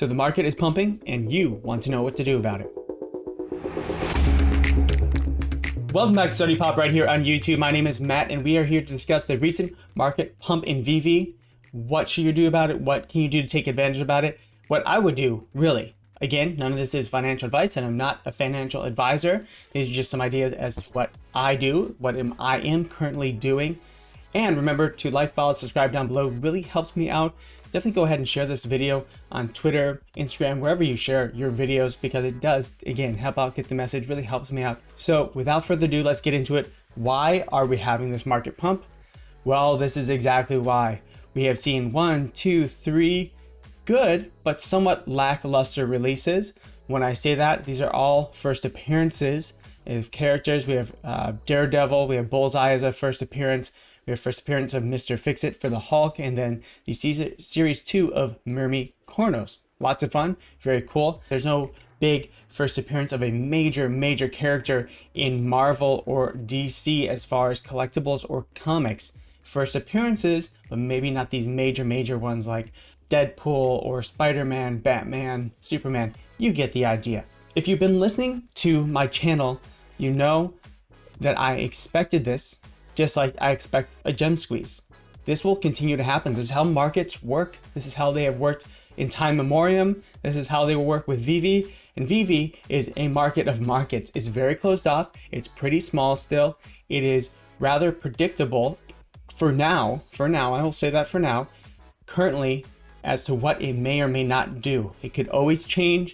So the market is pumping and you want to know what to do about it. Welcome back to Study Pop right here on YouTube. My name is Matt and we are here to discuss the recent market pump in VeVe. What should you do about it? What can you do to take advantage about it? What I would do, really. Again, none of this is financial advice and I'm not a financial advisor. These are just some ideas as to what I do, what I am currently doing. And remember to like, follow, subscribe down below. It really helps me out. Definitely go ahead and share this video on Twitter, Instagram, wherever you share your videos, because it does, again, help out get the message, really helps me out. So without further ado, let's get into it. Why are we having this market pump? Well, this is exactly why. We have seen 1, 2, 3 good, but somewhat lackluster releases. When I say that, these are all first appearances of characters. We have Daredevil, we have Bullseye as a first appearance. We have first appearance of Mr. Fix-It for the Hulk, and then the series 2 of Mermy-Chronos. Lots of fun, very cool. There's no big first appearance of a major character in Marvel or DC as far as collectibles or comics. First appearances, but maybe not these major ones like Deadpool or Spider-Man, Batman, Superman. You get the idea. If you've been listening to my channel, you know that I expected this. Just like I expect a gem squeeze. This will continue to happen. This is how markets work. This is how they have worked in time memoriam. This is how they will work with VeVe. And VeVe is a market of markets. It's very closed off. It's pretty small still. It is rather predictable for now. I will say that for now. Currently, as to what it may or may not do. It could always change,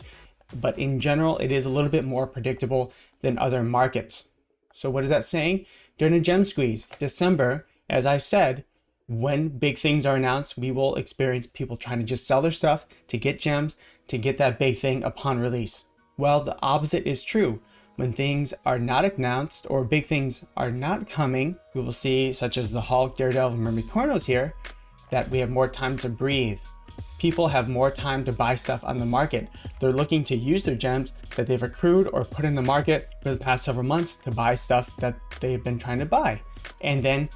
but in general, it is a little bit more predictable than other markets. So what is that saying? During a gem squeeze, December, as I said, when big things are announced, we will experience people trying to just sell their stuff to get gems, to get that big thing upon release. Well, the opposite is true. When things are not announced or big things are not coming, we will see, such as the Hulk, Daredevil, and Mermy-Chronos here, that we have more time to breathe. People have more time to buy stuff on the market. They're looking to use their gems that they've accrued or put in the market for the past several months to buy stuff that they've been trying to buy. And then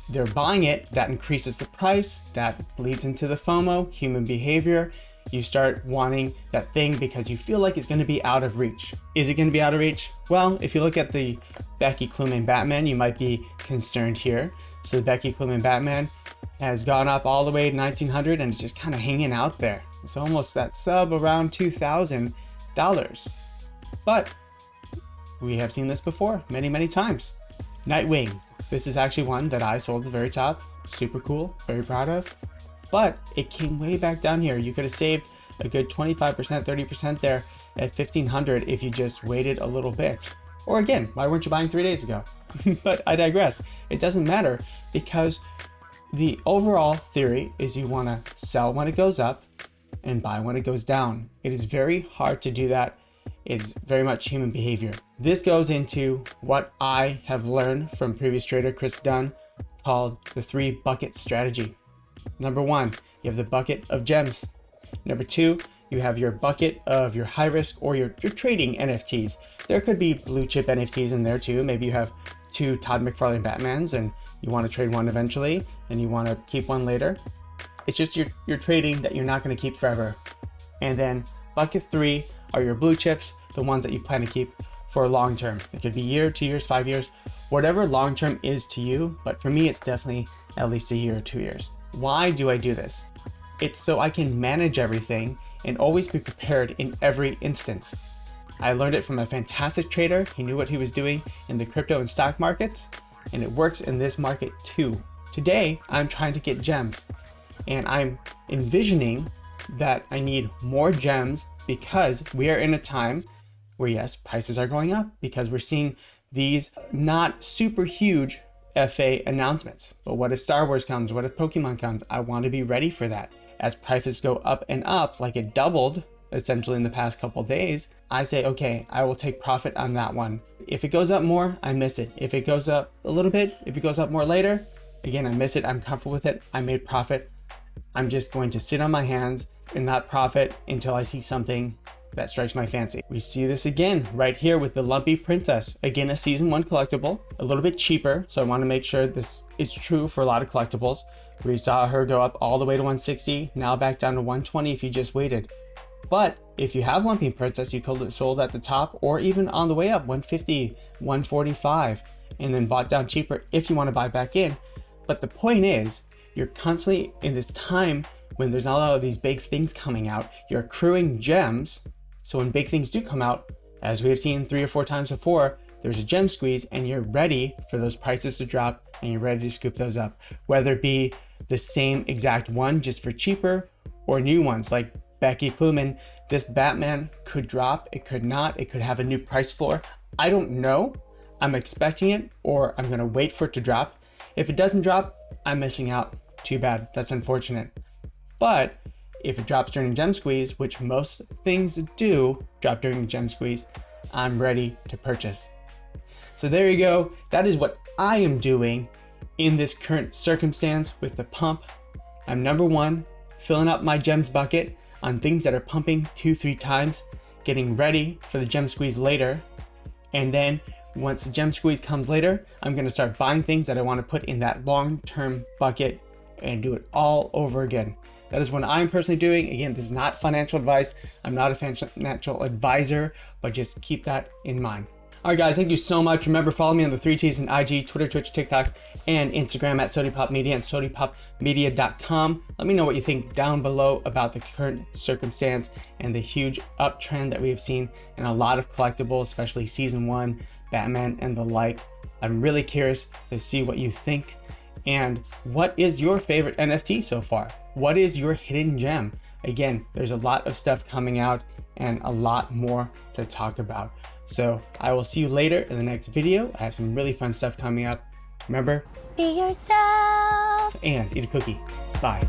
they're buying it, that increases the price, that leads into the FOMO, human behavior. You start wanting that thing because you feel like it's going to be out of reach. Is it going to be out of reach? Well, if you look at the Becky Cloonan Batman, you might be concerned here. So the Becky Cloonan Batman has gone up all the way to 1900 and it's just kind of hanging out there. It's almost that sub around $2,000. But we have seen this before many times. Nightwing. This is actually one that I sold at the very top. Super cool, very proud of. But it came way back down here. You could have saved a good 25%, 30% there at 1500 if you just waited a little bit. Or again, why weren't you buying 3 days ago? But I digress. It doesn't matter because the overall theory is you want to sell when it goes up and buy when it goes down. It is very hard to do that. It's very much human behavior. This goes into what I have learned from previous trader Chris Dunn called the 3 bucket strategy. Number 1, you have the bucket of gems. Number 2, you have your bucket of your high risk or your trading NFTs. There could be blue chip NFTs in there too. Maybe you have 2 Todd McFarlane Batmans and you want to trade one eventually and you want to keep one later. It's just you're trading that you're not going to keep forever. And then bucket 3 are your blue chips, the ones that you plan to keep for long term. It could be a year, 2 years, 5 years, whatever long term is to you. But for me, it's definitely at least a year or 2 years. Why do I do this? It's so I can manage everything and always be prepared in every instance. I learned it from a fantastic trader. He knew what he was doing in the crypto and stock markets, and it works in this market too. Today, I'm trying to get gems, and I'm envisioning that I need more gems because we are in a time where, yes, prices are going up because we're seeing these not super huge FA announcements. But what if Star Wars comes? What if Pokemon comes? I want to be ready for that. As prices go up and up, like it doubled essentially in the past couple days, I say, okay, I will take profit on that one. If it goes up more, I miss it. If it goes up a little bit, if it goes up more later, again, I miss it. I'm comfortable with it. I made profit. I'm just going to sit on my hands and not profit until I see something that strikes my fancy. We see this again right here with the Lumpy Princess. Again, a season 1 collectible, a little bit cheaper. So I want to make sure this is true for a lot of collectibles. We saw her go up all the way to 160, now back down to 120 if you just waited. But if you have Lumping Princess, you could have sold at the top or even on the way up, 150, 145, and then bought down cheaper if you want to buy back in. But the point is, you're constantly in this time when there's not a lot of these big things coming out, you're accruing gems. So when big things do come out, as we have seen 3 or 4 times before, there's a gem squeeze and you're ready for those prices to drop and you're ready to scoop those up. Whether it be the same exact one just for cheaper or new ones like Becky Kluman, this Batman could drop, it could not, it could have a new price floor. I don't know. I'm expecting it or I'm gonna wait for it to drop. If it doesn't drop, I'm missing out. Too bad, that's unfortunate. But if it drops during gem squeeze, which most things do drop during the gem squeeze, I'm ready to purchase. So there you go. That is what I am doing in this current circumstance with the pump. I'm number one, filling up my gems bucket on things that are pumping 2-3 times, getting ready for the gem squeeze later. And then once the gem squeeze comes later, I'm gonna start buying things that I wanna put in that long-term bucket and do it all over again. That is what I'm personally doing. Again, this is not financial advice. I'm not a financial advisor, but just keep that in mind. All right, guys, thank you so much. Remember, follow me on the 3 T's and IG, Twitter, Twitch, TikTok, and Instagram at SodiPopMedia and SodiPopMedia.com. Let me know what you think down below about the current circumstance and the huge uptrend that we have seen in a lot of collectibles, especially Season 1, Batman, and the like. I'm really curious to see what you think. And what is your favorite NFT so far? What is your hidden gem? Again, there's a lot of stuff coming out and a lot more to talk about. So I will see you later in the next video. I have some really fun stuff coming up. Remember, Be yourself and eat a cookie. Bye.